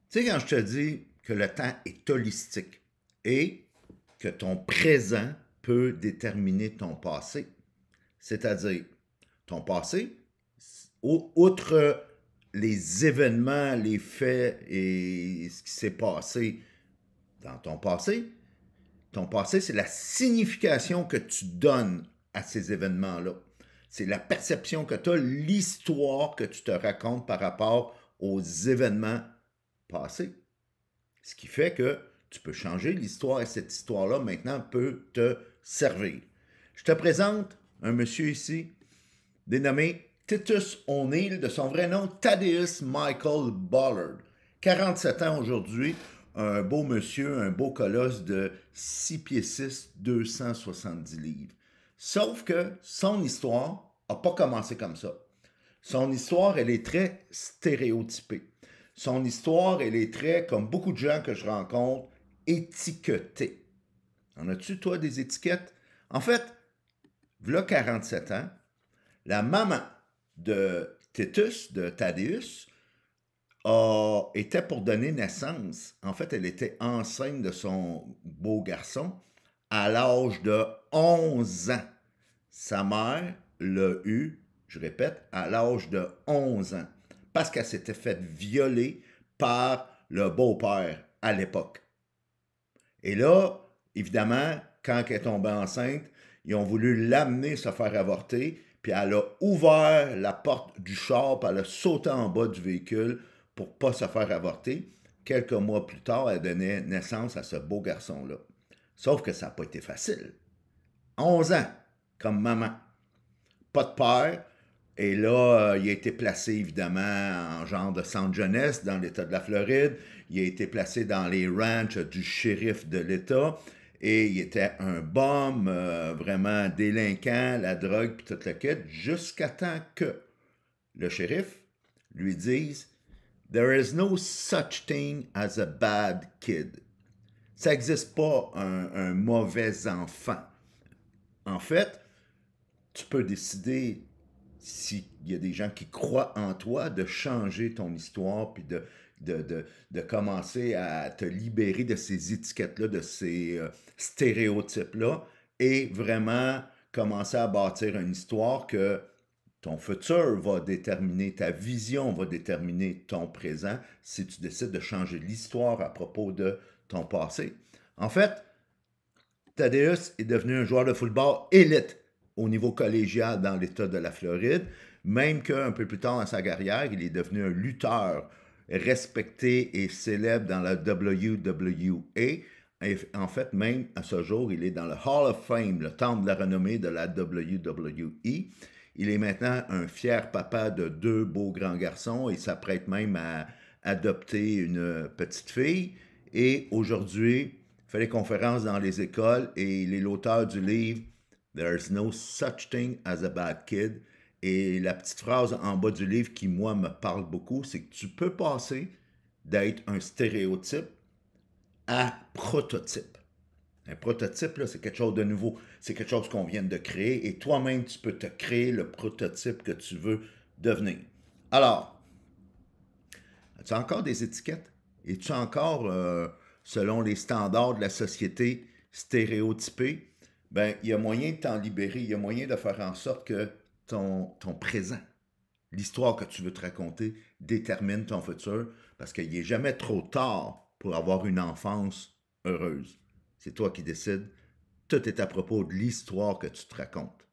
Tu sais, quand je te dis que le temps est holistique et que ton présent peut déterminer ton passé, c'est-à-dire ton passé, outre les événements, les faits et ce qui s'est passé dans ton passé, c'est la signification que tu donnes à ces événements-là. C'est la perception que tu as, l'histoire que tu te racontes par rapport aux événements passés. Ce qui fait que tu peux changer l'histoire et cette histoire-là maintenant peut te servir. Je te présente un monsieur ici dénommé Titus O'Neill, de son vrai nom Thaddeus Michael Ballard. 47 ans aujourd'hui, un beau monsieur, un beau colosse de 6 pieds 6, 270 livres. Sauf que son histoire n'a pas commencé comme ça. Son histoire, elle est très stéréotypée. Son histoire, elle est très, comme beaucoup de gens que je rencontre, étiquetée. En as-tu, toi, des étiquettes? En fait, voilà 47 ans, la maman de Titus, de Thaddeus, était pour donner naissance. En fait, elle était enceinte de son beau garçon à l'âge de 11 ans. Sa mère l'a eu, je répète, à l'âge de 11 ans, parce qu'elle s'était faite violer par le beau-père à l'époque. Et là, évidemment, quand elle est tombée enceinte, ils ont voulu l'amener se faire avorter, puis elle a ouvert la porte du char, puis elle a sauté en bas du véhicule pour ne pas se faire avorter. Quelques mois plus tard, elle donnait naissance à ce beau garçon-là. Sauf que ça n'a pas été facile. 11 ans, comme maman. Pas de père. Et là, il a été placé évidemment en genre de centre jeunesse dans l'État de la Floride. Il a été placé dans les ranchs du shérif de l'État. Et il était un bum, vraiment délinquant, la drogue, puis toute la quête, jusqu'à temps que le shérif lui dise There is no such thing as a bad kid. Ça n'existe pas un mauvais enfant. En fait, tu peux décider, s'il y a des gens qui croient en toi, de changer ton histoire, puis de commencer à te libérer de ces étiquettes-là, de ces stéréotypes-là, et vraiment commencer à bâtir une histoire que ton futur va déterminer, ta vision va déterminer ton présent si tu décides de changer l'histoire à propos de ton passé. En fait, Thaddeus est devenu un joueur de football élite au niveau collégial dans l'État de la Floride, même qu'un peu plus tard dans sa carrière, il est devenu un lutteur respecté et célèbre dans la WWE. Et en fait, même à ce jour, il est dans le Hall of Fame, le temple de la renommée de la WWE. Il est maintenant un fier papa de deux beaux grands garçons et s'apprête même à adopter une petite fille. Et aujourd'hui, il fait des conférences dans les écoles et il est l'auteur du livre There's no such thing as a bad kid. Et la petite phrase en bas du livre qui, moi, me parle beaucoup, c'est que tu peux passer d'être un stéréotype à prototype. Un prototype, là, c'est quelque chose de nouveau. C'est quelque chose qu'on vient de créer et toi-même, tu peux te créer le prototype que tu veux devenir. Alors, as-tu encore des étiquettes? Es-tu encore, selon les standards de la société, stéréotypé? Ben, il y a moyen de t'en libérer. Il y a moyen de faire en sorte que ton présent, l'histoire que tu veux te raconter, détermine ton futur parce qu'il n'est jamais trop tard pour avoir une enfance heureuse. C'est toi qui décides. Tout est à propos de l'histoire que tu te racontes.